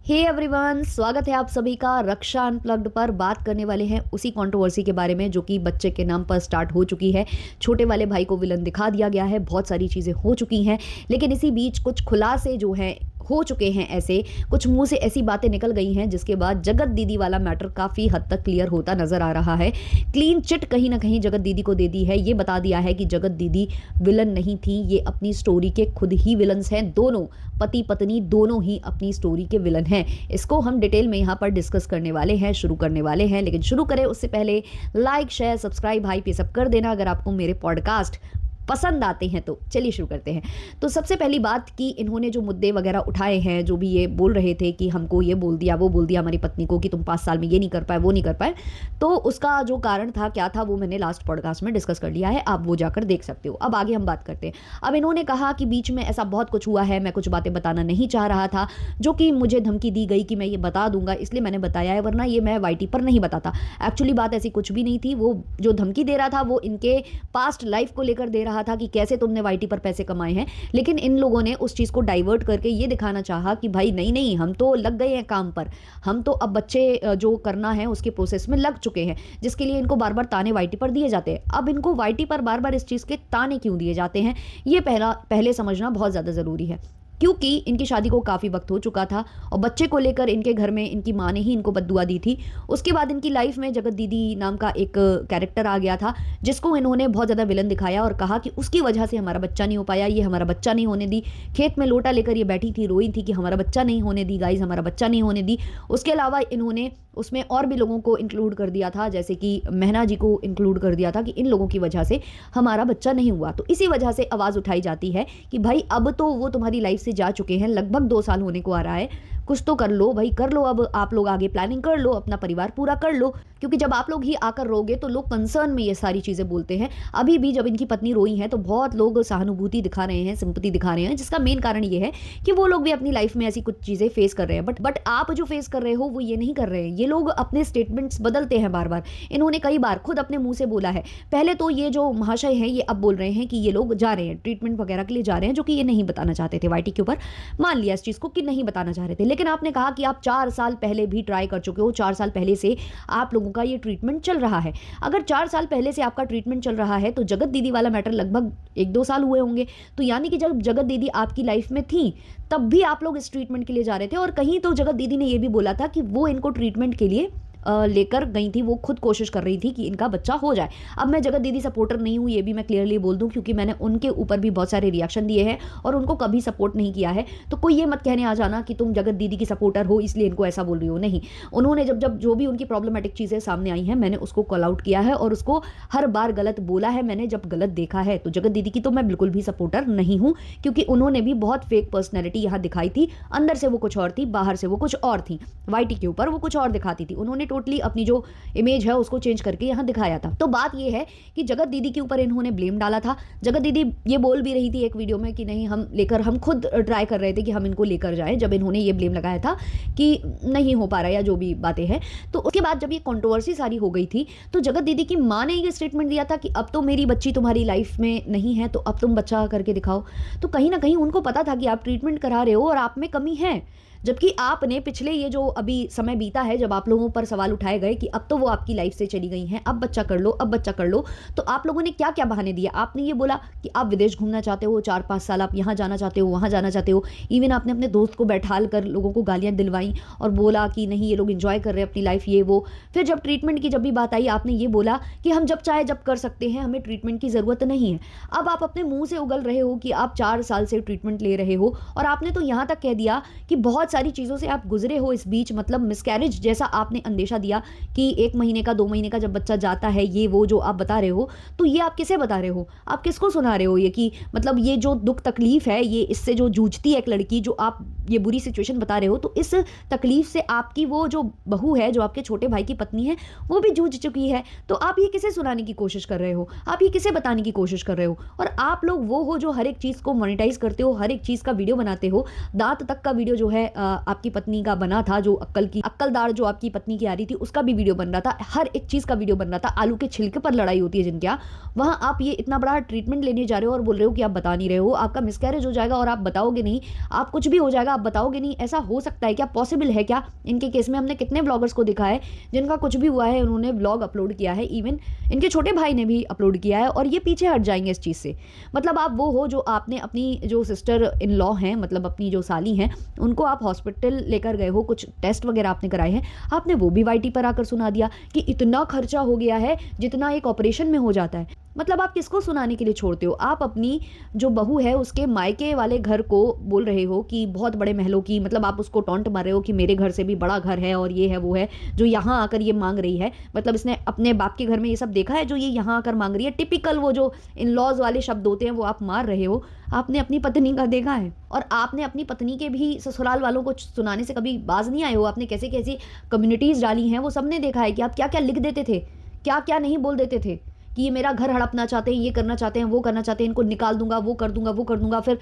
Hey everyone, स्वागत है आप सभी का रक्षा अनप्लग्ड पर। बात करने वाले हैं उसी कंट्रोवर्सी के बारे में जो कि बच्चे के नाम पर स्टार्ट हो चुकी है। छोटे वाले भाई को विलन दिखा दिया गया है, बहुत सारी चीज़ें हो चुकी हैं, लेकिन इसी बीच कुछ खुलासे जो हैं हो चुके हैं। ऐसे कुछ मुंह से ऐसी बातें निकल गई हैं जिसके बाद जगत दीदी वाला मैटर काफ़ी हद तक क्लियर होता नज़र आ रहा है। क्लीन चिट कहीं ना कहीं जगत दीदी को दे दी है। ये बता दिया है कि जगत दीदी विलन नहीं थी, ये अपनी स्टोरी के खुद ही विलन्स हैं। दोनों पति पत्नी दोनों ही अपनी स्टोरी के विलन हैं। इसको हम डिटेल में यहाँ पर डिस्कस करने वाले हैं, शुरू करने वाले हैं। लेकिन शुरू करें उससे पहले लाइक शेयर सब्सक्राइब हाइप ये सब कर देना अगर आपको मेरे पॉडकास्ट पसंद आते हैं तो। चलिए शुरू करते हैं। तो सबसे पहली बात कि इन्होंने जो मुद्दे वगैरह उठाए हैं, जो भी ये बोल रहे थे कि हमको ये बोल दिया वो बोल दिया हमारी पत्नी को कि तुम 5 साल में ये नहीं कर पाए वो नहीं कर पाए, तो उसका जो कारण था क्या था वो मैंने लास्ट पॉडकास्ट में डिस्कस कर लिया है, आप वो जाकर देख सकते हो। अब आगे हम बात करते हैं। अब इन्होंने कहा कि बीच में ऐसा बहुत कुछ हुआ है, मैं कुछ बातें बताना नहीं चाह रहा था, जो कि मुझे धमकी दी गई कि मैं ये बता दूंगा इसलिए मैंने बताया है, वरना ये मैं वाईटी पर नहीं बताता। एक्चुअली बात ऐसी कुछ भी नहीं थी। वो जो धमकी दे रहा था वो इनके पास्ट लाइफ को लेकर दे रहा था कि कैसे तुमने वाईटी पर पैसे कमाए हैं, लेकिन इन लोगों ने उस चीज़ को डाइवर्ट करके ये दिखाना चाहा कि भाई नहीं नहीं, हम तो लग गए हैं काम पर, हम तो अब बच्चे जो करना है उसके प्रोसेस में लग चुके हैं, जिसके लिए इनको बार बार ताने वाईटी पर दिए जाते हैं। अब इनको वाईटी पर बार बार इस चीज़ के ताने क्यों दिए जाते हैं, ये पहले समझना बहुत ज़्यादा ज़रूरी है। क्योंकि इनकी शादी को काफ़ी वक्त हो चुका था और बच्चे को लेकर इनके घर में इनकी माँ ने ही इनको बद्दुआ दी थी। उसके बाद इनकी लाइफ में जगत दीदी नाम का एक कैरेक्टर आ गया था, जिसको इन्होंने बहुत ज़्यादा विलन दिखाया और कहा कि उसकी वजह से हमारा बच्चा नहीं हो पाया, ये हमारा बच्चा नहीं होने दी। खेत में लोटा लेकर ये बैठी थी, रोई थी कि हमारा बच्चा नहीं होने दी, गाइस हमारा बच्चा नहीं होने दी। उसके अलावा इन्होंने उसमें और भी लोगों को इंक्लूड कर दिया था, जैसे कि महना जी को इंक्लूड कर दिया था कि इन लोगों की वजह से हमारा बच्चा नहीं हुआ। तो इसी वजह से आवाज़ उठाई जाती है कि भाई अब तो वो तुम्हारी लाइफ से जा चुके हैं, लगभग 2 साल होने को आ रहा है, कुछ तो कर लो भाई, कर लो। अब आप लोग आगे प्लानिंग कर लो, अपना परिवार पूरा कर लो, क्योंकि जब आप लोग ही आकर रोगे तो लोग कंसर्न में ये सारी चीज़ें बोलते हैं। अभी भी जब इनकी पत्नी रोई है तो बहुत लोग सहानुभूति दिखा रहे हैं, सिंपैथी दिखा रहे हैं, जिसका मेन कारण ये है कि वो लोग भी अपनी लाइफ में ऐसी कुछ चीज़ें फेस कर रहे हैं। बट आप जो फेस कर रहे हो वो ये नहीं कर रहे हैं। ये लोग अपने स्टेटमेंट्स बदलते हैं बार बार। इन्होंने कई बार खुद अपने मुंह से बोला है। पहले तो ये जो महाशय हैं ये अब बोल रहे हैं कि ये लोग जा रहे हैं ट्रीटमेंट वगैरह के लिए जा रहे हैं, जो कि ये नहीं बताना चाहते थे वाईटी के ऊपर। मान लिया इस चीज़ को कि नहीं बताना चाह रहे थे, लेकिन आपने कहा कि आप 4 साल पहले भी ट्राई कर चुके हो, 4 साल पहले से आप लोगों का ये ट्रीटमेंट चल रहा है। अगर 4 साल पहले से आपका ट्रीटमेंट चल रहा है तो जगत दीदी वाला मैटर लगभग 1-2 साल हुए होंगे। तो यानी कि जब जगत दीदी आपकी लाइफ में थी तब भी आप लोग इस ट्रीटमेंट के लिए जा रहे थे। और कहीं तो जगत दीदी ने ये भी बोला था कि वो इनको ट्रीटमेंट के लिए लेकर गई थी, वो खुद कोशिश कर रही थी कि इनका बच्चा हो जाए। अब मैं जगत दीदी सपोर्टर नहीं हूँ, ये भी मैं क्लियरली बोल दूँ, क्योंकि मैंने उनके ऊपर भी बहुत सारे रिएक्शन दिए हैं और उनको कभी सपोर्ट नहीं किया है। तो कोई ये मत कहने आ जाना कि तुम जगत दीदी की सपोर्टर हो इसलिए इनको ऐसा बोल रही हो। नहीं, उन्होंने जब जब जो भी उनकी प्रॉब्लमेटिक चीज़ें सामने आई हैं मैंने उसको कॉल आउट किया है और उसको हर बार गलत बोला है मैंने जब गलत देखा है। तो जगत दीदी की तो मैं बिल्कुल भी सपोर्टर नहीं हूँ, क्योंकि उन्होंने भी बहुत फेक पर्सनैलिटी यहाँ दिखाई थी। अंदर से वो कुछ और थी, बाहर से वो कुछ और थी। वाईटी के ऊपर वो कुछ और दिखाती थी। उन्होंने टोटली अपनी जो इमेज है उसको चेंज करके यहाँ दिखाया था। तो बात ये है कि जगत दीदी के ऊपर इन्होंने ब्लेम डाला था। जगत दीदी ये बोल भी रही थी एक वीडियो में कि नहीं, हम खुद ट्राई कर रहे थे कि हम इनको लेकर जाएं, जब इन्होंने ये ब्लेम लगाया था कि नहीं हो पा रहा या जो भी बातें हैं। तो उसके बाद जब ये कंट्रोवर्सी सारी हो गई थी तो जगत दीदी की माँ ने ये स्टेटमेंट दिया था कि अब तो मेरी बच्ची तुम्हारी लाइफ में नहीं है, तो अब तुम बच्चा करके दिखाओ। तो कहीं ना कहीं उनको पता था कि आप ट्रीटमेंट करा रहे हो और आप में कमी है, जबकि आपने पिछले ये जो अभी समय बीता है जब आप लोगों पर सवाल उठाए गए कि अब तो वो आपकी लाइफ से चली गई हैं, अब बच्चा कर लो, अब बच्चा कर लो, तो आप लोगों ने क्या क्या बहाने दिए। आपने ये बोला कि आप विदेश घूमना चाहते हो, 4-5 साल आप यहाँ जाना चाहते हो, वहाँ जाना चाहते हो। इवन आपने अपने दोस्त को बैठाल कर लोगों को गालियाँ दिलवाई और बोला कि नहीं ये लोग इंजॉय कर रहे हैं अपनी लाइफ, ये वो। फिर जब ट्रीटमेंट की जब भी बात आई आपने ये बोला कि हम जब चाहे जब कर सकते हैं, हमें ट्रीटमेंट की ज़रूरत नहीं है। अब आप अपने मुँह से उगल रहे हो कि आप 4 साल से ट्रीटमेंट ले रहे हो और आपने तो यहाँ तक कह दिया कि बहुत सारी चीज़ों से आप गुजरे हो इस बीच, मतलब मिसकैरेज जैसा आपने अंदेशा दिया कि 1 महीने का 2 महीने का जब बच्चा जाता है, ये वो जो आप बता रहे हो। तो ये आप किसे बता रहे हो, आप किसको सुना रहे हो ये कि मतलब ये जो दुख तकलीफ है, ये इससे जो जूझती है एक लड़की, जो आप ये बुरी सिचुएशन बता रहे हो, तो इस तकलीफ से आपकी वो जो बहू है, जो आपके छोटे भाई की पत्नी है, वो भी जूझ चुकी है। तो आप ये किसे सुनाने की कोशिश कर रहे हो, आप ये किसे बताने की कोशिश कर रहे हो। और आप लोग वो हो जो हर एक चीज़ को मोनेटाइज करते हो, हर एक चीज़ का वीडियो बनाते हो, दांत तक का वीडियो जो है आपकी पत्नी का बना था, जो अक्कलदार जो आपकी पत्नी की आ रही थी, उसका भी वीडियो बन रहा था, हर एक चीज़ का वीडियो बन रहा था। आलू के छिलके पर लड़ाई होती है जिनके यहाँ, वहाँ आप ये इतना बड़ा ट्रीटमेंट लेने जा रहे हो और बोल रहे हो कि आप बता नहीं रहे हो, आपका मिसकैरेज हो जाएगा और आप बताओगे नहीं, आप कुछ भी हो जाएगा आप बताओगे नहीं। ऐसा हो सकता है क्या? पॉसिबल है क्या? इनके केस में हमने कितने ब्लॉगर्स को देखा है जिनका कुछ भी हुआ है, उन्होंने ब्लॉग अपलोड किया है, इवन इनके छोटे भाई ने भी अपलोड किया है, और ये पीछे हट जाएंगे इस चीज़ से। मतलब आप वो हो जो आपने अपनी जो सिस्टर इन लॉ हैं, मतलब अपनी जो साली हैं, उनको आप हॉस्पिटल लेकर गए हो, कुछ टेस्ट वगैरह आपने कराए हैं, आपने वो भी वाईटी पर आकर सुना दिया कि इतना खर्चा हो गया है जितना एक ऑपरेशन में हो जाता है। मतलब आप किसको सुनाने के लिए छोड़ते हो? आप अपनी जो बहू है उसके मायके वाले घर को बोल रहे हो कि बहुत बड़े महलों की, मतलब आप उसको टॉन्ट मार रहे हो कि मेरे घर से भी बड़ा घर है और ये है वो है, जो यहाँ आकर ये मांग रही है। मतलब इसने अपने बाप के घर में ये सब देखा है जो ये यहाँ आकर मांग रही है। टिपिकल वो जो इन लॉज वाले शब्द होते हैं वो आप मार रहे हो। आपने अपनी पत्नी का देखा है, और आपने अपनी पत्नी के भी ससुराल वालों को सुनाने से कभी बाज नहीं आए हो। आपने कैसे कैसी कम्युनिटीज़ डाली हैं वो सबने देखा है कि आप क्या क्या लिख देते थे, क्या क्या नहीं बोल देते थे कि ये मेरा घर हड़पना चाहते हैं, ये करना चाहते हैं, वो करना चाहते हैं, इनको निकाल दूंगा, वो कर दूंगा, वो कर दूंगा। फिर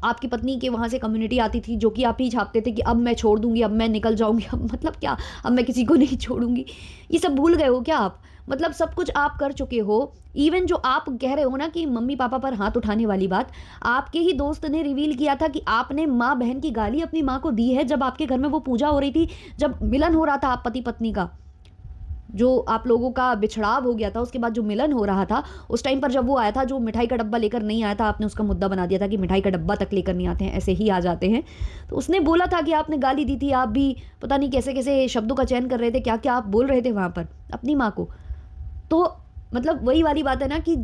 आपकी पत्नी के वहाँ से कम्युनिटी आती थी जो कि आप ही छापते थे कि अब मैं छोड़ दूंगी, अब मैं निकल जाऊंगी, अब मतलब क्या, अब मैं किसी को नहीं छोड़ूंगी। ये सब भूल गए हो क्या आप? मतलब सब कुछ आप कर चुके हो। इवन जो आप कह रहे हो ना कि मम्मी पापा पर हाथ उठाने वाली बात, आपके ही दोस्त ने रिवील किया था कि आपने माँ बहन की गाली अपनी माँ को दी है जब आपके घर में वो पूजा हो रही थी, जब मिलन हो रहा था आप पति पत्नी का, जो आप लोगों का बिछड़ाव हो गया था, उसके बाद जो मिलन हो रहा था, उस टाइम पर जब वो आया था, जो मिठाई का डब्बा लेकर नहीं आया था, आपने उसका मुद्दा बना दिया था कि मिठाई का डब्बा तक लेकर नहीं आते हैं, ऐसे ही आ जाते हैं। तो उसने बोला था कि आपने गाली दी थी, आप भी पता नहीं कैसे कैसे शब्दों का चयन कर रहे थे, क्या क्या आप बोल रहे थे वहाँ पर अपनी माँ को। तो मतलब वही वाली बात है ना कि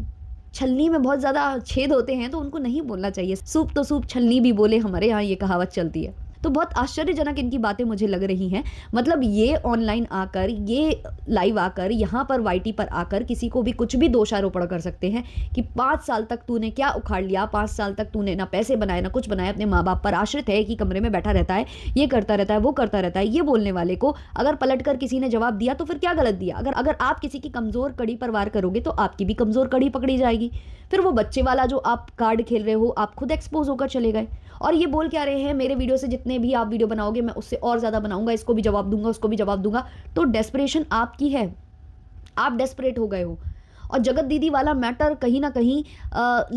छलनी में बहुत ज़्यादा छेद होते हैं तो उनको नहीं बोलना चाहिए। सूप तो सूप छलनी भी बोले, हमारे यहाँ ये कहावत चलती है। तो बहुत आश्चर्यजनक इनकी बातें मुझे लग रही हैं। मतलब ये ऑनलाइन आकर, ये लाइव आकर, यहाँ पर वाईटी पर आकर किसी को भी कुछ भी दोषारोपण कर सकते हैं कि 5 साल तक तूने क्या उखाड़ लिया, 5 साल तक तूने ना पैसे बनाए ना कुछ बनाया, अपने माँ बाप पर आश्रित है कि कमरे में बैठा रहता है, ये करता रहता है, वो करता रहता है। ये बोलने वाले को अगर पलट कर किसी ने जवाब दिया तो फिर क्या गलत दिया? अगर आप किसी की कमज़ोर कड़ी पर वार करोगे तो आपकी भी कमज़ोर कड़ी पकड़ी जाएगी। फिर वो बच्चे वाला जो आप कार्ड खेल रहे हो, आप खुद एक्सपोज होकर चले गए और ये बोल क्या रहे हैं, मेरे वीडियो से जितने भी आप वीडियो बनाओगे मैं उससे और ज़्यादा बनाऊंगा, इसको भी जवाब दूंगा, उसको भी जवाब दूंगा। तो डेस्परेशन आपकी है, आप डेस्परेट हो गए हो। और जगत दीदी वाला मैटर कहीं ना कहीं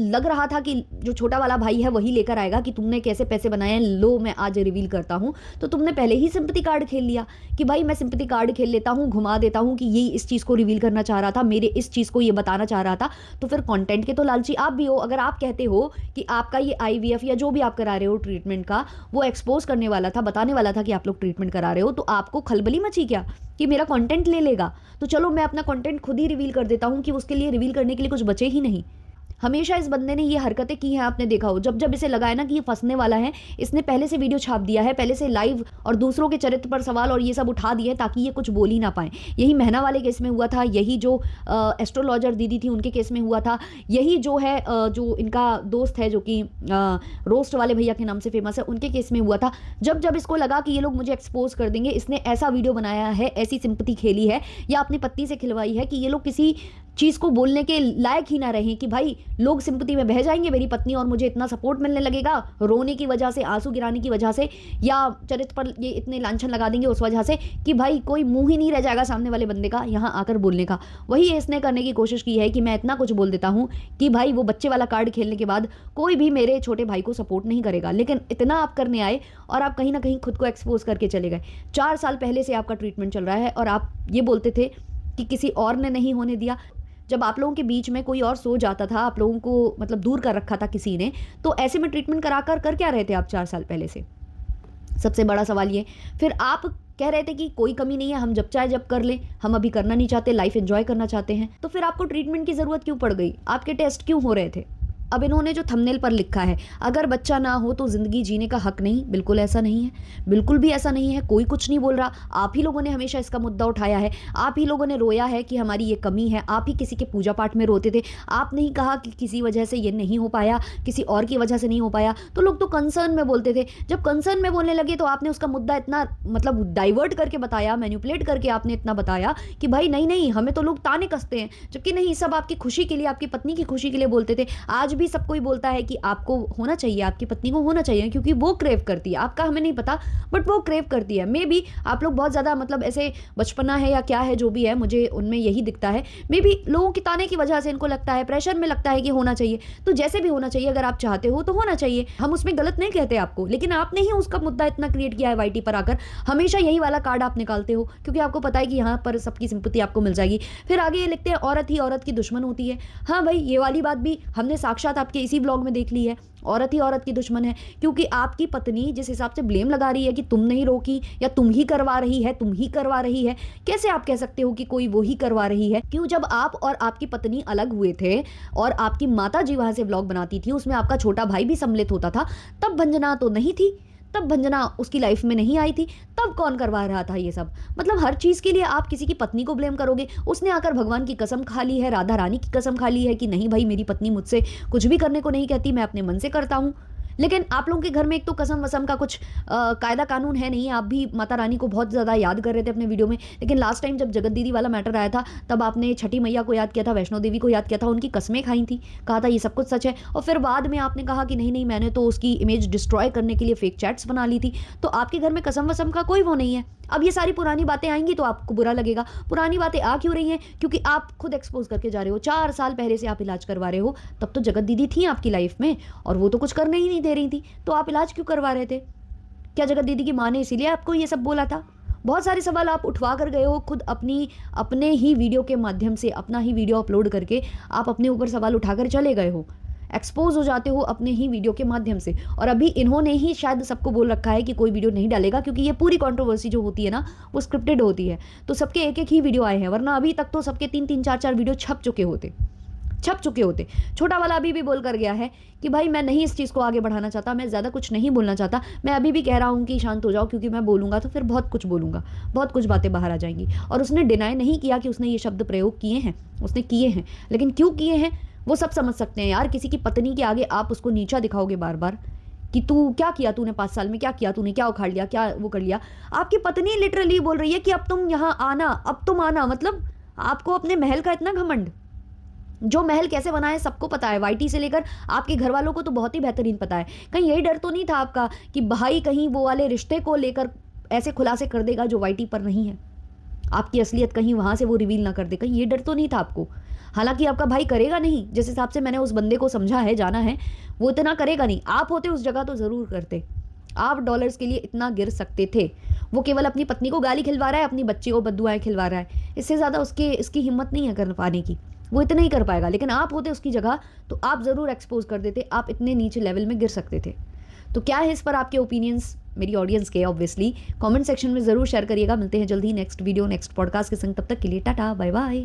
लग रहा था कि जो छोटा वाला भाई है वही लेकर आएगा कि तुमने कैसे पैसे बनाए हैं, लो मैं आज रिवील करता हूँ। तो तुमने पहले ही सिंपैथी कार्ड खेल लिया कि भाई मैं सिंपैथी कार्ड खेल लेता हूँ, घुमा देता हूँ कि ये इस चीज़ को रिवील करना चाह रहा था, मेरे इस चीज़ को ये बताना चाह रहा था। तो फिर कंटेंट के तो लालची आप भी हो। अगर आप कहते हो कि आपका ये IVF या जो भी आप करा रहे हो ट्रीटमेंट का, वो एक्सपोज करने वाला था, बताने वाला था कि आप लोग ट्रीटमेंट करा रहे हो, तो आपको खलबली मची क्या कि मेरा कंटेंट ले लेगा? तो चलो मैं अपना कंटेंट खुद ही रिवील कर देता हूँ कि उसके लिए रिवील करने के लिए कुछ बचे ही नहीं। हमेशा इस बंदे ने ये हरकतें की हैं, आपने देखा हो। जब जब इसे लगा है ना कि ये फंसने वाला है, इसने पहले से वीडियो छाप दिया है, पहले से लाइव और दूसरों के चरित्र पर सवाल और ये सब उठा दिए ताकि ये कुछ बोल ही ना पाए। यही महना वाले केस में हुआ था, यही जो एस्ट्रोलॉजर दीदी थी उनके केस में हुआ था, यही जो है जो इनका दोस्त है जो कि रोस्ट वाले भैया के नाम से फेमस है, उनके केस में हुआ था। जब जब इसको लगा कि ये लोग मुझे एक्सपोज कर देंगे, इसने ऐसा वीडियो बनाया है, ऐसी सिंपैथी खेली है या अपनी पत्नी से खिलवाई है कि ये लोग किसी चीज़ को बोलने के लायक ही ना रहें कि भाई लोग सिंपैथी में बह जाएंगे मेरी पत्नी और मुझे इतना सपोर्ट मिलने लगेगा रोने की वजह से, आंसू गिराने की वजह से, या चरित्र पर ये इतने लांछन लगा देंगे उस वजह से कि भाई कोई मुंह ही नहीं रह जाएगा सामने वाले बंदे का यहाँ आकर बोलने का। वही इसने करने की कोशिश की है कि मैं इतना कुछ बोल देता हूँ कि भाई वो बच्चे वाला कार्ड खेलने के बाद कोई भी मेरे छोटे भाई को सपोर्ट नहीं करेगा। लेकिन इतना आप करने आए और आप कहीं ना कहीं खुद को एक्सपोज करके चले गए। 4 साल पहले से आपका ट्रीटमेंट चल रहा है और आप ये बोलते थे कि किसी और ने नहीं होने दिया। जब आप लोगों के बीच में कोई और सो जाता था, आप लोगों को मतलब दूर कर रखा था किसी ने, तो ऐसे में ट्रीटमेंट करा कर क्या रहे थे आप 4 साल पहले से? सबसे बड़ा सवाल ये। फिर आप कह रहे थे कि कोई कमी नहीं है, हम जब चाहे जब कर लें, हम अभी करना नहीं चाहते, लाइफ एंजॉय करना चाहते हैं। तो फिर आपको ट्रीटमेंट की ज़रूरत क्यों पड़ गई? आपके टेस्ट क्यों हो रहे थे? अब इन्होंने जो थंबनेल पर लिखा है, अगर बच्चा ना हो तो ज़िंदगी जीने का हक नहीं, बिल्कुल ऐसा नहीं है, बिल्कुल भी ऐसा नहीं है। कोई कुछ नहीं बोल रहा। आप ही लोगों ने हमेशा इसका मुद्दा उठाया है, आप ही लोगों ने रोया है कि हमारी ये कमी है, आप ही किसी के पूजा पाठ में रोते थे। आप नहीं कहा कि किसी वजह से ये नहीं हो पाया, किसी और की वजह से नहीं हो पाया, तो लोग तो कंसर्न में बोलते थे। जब कंसर्न में बोलने लगे तो आपने उसका मुद्दा इतना मतलब डाइवर्ट करके बताया, मैनिपुलेट करके आपने इतना बताया कि भाई नहीं नहीं, हमें तो लोग ताने कसते हैं, जबकि नहीं, सब आपकी खुशी के लिए, आपकी पत्नी की खुशी के लिए बोलते थे। आज भी भी सब कोई बोलता है कि आपको होना चाहिए, आपकी पत्नी को होना चाहिए, क्योंकि वो क्रेव करती है, आपका हमें नहीं पता बट वो क्रेव करती है। मे बी आप लोग बहुत ज़्यादा मतलब ऐसे बचपना है या क्या है जो भी है, मुझे उनमें यही दिखता है। मे बी लोगों के ताने की वजह से इनको लगता है, प्रेशर में लगता है कि होना चाहिए। तो जैसे भी होना चाहिए, अगर आप चाहते हो तो होना चाहिए, हम उसमें गलत नहीं कहते आपको, लेकिन आपने ही उसका मुद्दा इतना क्रिएट किया है वाईटी पर आकर। हमेशा यही वाला कार्ड आप निकालते हो क्योंकि आपको पता है कि यहाँ पर सबकी सिंपैथी आपको मिल जाएगी। फिर आगे ये लिखते हैं औरत ही औरत की दुश्मन होती है। हाँ भाई, ये वाली बात भी हमने साक्षात आपके इसी ब्लॉग में देख ली है। औरत ही औरत की दुश्मन है, क्योंकि आपकी पत्नी जिस हिसाब से ब्लेम लगा रही है कि तुम नहीं रोकी या तुम ही करवा रही है, तुम ही करवा रही है। कैसे आप कह सकते हो कि कोई वो ही करवा रही है? क्यों, जब आप और आपकी पत्नी अलग हुए थे और आपकी माता जी वहां से ब्लॉग बनाती थी, उसमें आपका छोटा भाई भी सम्मिलित होता था, तब भंजना तो नहीं थी, तब भंजना उसकी लाइफ में नहीं आई थी, तब कौन करवा रहा था ये सब? मतलब हर चीज़ के लिए आप किसी की पत्नी को ब्लेम करोगे। उसने आकर भगवान की कसम खा ली है, राधा रानी की कसम खा ली है कि नहीं भाई, मेरी पत्नी मुझसे कुछ भी करने को नहीं कहती, मैं अपने मन से करता हूँ। लेकिन आप लोगों के घर में एक तो कसम वसम का कुछ कायदा कानून है नहीं। आप भी माता रानी को बहुत ज़्यादा याद कर रहे थे अपने वीडियो में, लेकिन लास्ट टाइम जब जगत दीदी वाला मैटर आया था तब आपने छठी मैया को याद किया था, वैष्णो देवी को याद किया था, उनकी कस्में खाई थी, कहा था ये सब कुछ सच है। और फिर बाद में आपने कहा कि नहीं नहीं, मैंने तो उसकी इमेज डिस्ट्रॉय करने के लिए फेक चैट्स बना ली थी। तो आपके घर में कसम वसम का कोई वो नहीं है। अब ये सारी पुरानी बातें आएंगी तो आपको बुरा लगेगा। पुरानी बातें आ क्यों रही हैं? क्योंकि आप खुद एक्सपोज करके जा रहे हो। 4 साल पहले से आप इलाज करवा रहे हो, तब तो जगत दीदी थी आपकी लाइफ में और वो तो कुछ करने ही नहीं दे रही थी, तो आप इलाज क्यों करवा रहे थे? क्या जगत दीदी की माँ ने इसीलिए आपको ये सब बोला था? बहुत सारे सवाल आप उठवा कर गए हो खुद, अपने ही वीडियो के माध्यम से, अपना ही वीडियो अपलोड करके आप अपने ऊपर सवाल उठाकर चले गए हो, एक्सपोज हो जाते हो अपने ही वीडियो के माध्यम से। और अभी इन्होंने ही शायद सबको बोल रखा है कि कोई वीडियो नहीं डालेगा, क्योंकि ये पूरी कंट्रोवर्सी जो होती है ना, वो स्क्रिप्टेड होती है, तो सबके एक एक ही वीडियो आए हैं, वरना अभी तक तो सबके 3-3 4-4 वीडियो छप चुके होते। छोटा वाला अभी भी बोल कर गया है कि भाई मैं नहीं इस चीज़ को आगे बढ़ाना चाहता, मैं ज़्यादा कुछ नहीं बोलना चाहता। मैं अभी भी कह रहा हूँ कि शांत हो जाओ, क्योंकि मैं बोलूँगा तो फिर बहुत कुछ बोलूँगा, बहुत कुछ बातें बाहर आ जाएंगी। और उसने डिनाई नहीं किया कि उसने ये शब्द प्रयोग किए हैं, उसने किए हैं, लेकिन क्यों किए हैं वो सब समझ सकते हैं यार। किसी की पत्नी के आगे आप उसको नीचा दिखाओगे बार बार कि तू क्या किया, तूने 5 साल में क्या किया, तूने क्या उखाड़ लिया, क्या वो कर लिया। आपकी पत्नी लिटरली बोल रही है कि अब तुम यहाँ आना, अब तुम आना। मतलब आपको अपने महल का इतना घमंड। जो महल कैसे बना है सबको पता है, वाईटी से लेकर आपके घर वालों को तो बहुत ही बेहतरीन पता है। कहीं यही डर तो नहीं था आपका कि भाई कहीं वो वाले रिश्ते को लेकर ऐसे खुलासे कर देगा जो वाईटी पर नहीं है, आपकी असलियत कहीं वहां से वो रिवील ना कर दे? कहीं ये डर तो नहीं था आपको? हालांकि आपका भाई करेगा नहीं, जिस हिसाब से मैंने उस बंदे को समझा है, जाना है, वो इतना करेगा नहीं। आप होते उस जगह तो जरूर करते। आप डॉलर्स के लिए इतना गिर सकते थे। वो केवल अपनी पत्नी को गाली खिलवा रहा है, अपनी बच्ची को बद्दुआएं खिलवा रहा है, इससे ज़्यादा इसकी हिम्मत नहीं है कर पाने की, वो इतना ही कर पाएगा। लेकिन आप होते उसकी जगह तो आप ज़रूर एक्सपोज कर देते, आप इतने नीचे लेवल में गिर सकते थे। तो क्या है इस पर आपके ओपिनियंस मेरी ऑडियंस के? ऑब्वियसली कमेंट सेक्शन में ज़रूर शेयर करिएगा। मिलते हैं जल्दी नेक्स्ट वीडियो, नेक्स्ट पॉडकास्ट के संग। तब तक के लिए टाटा, बाय बाय।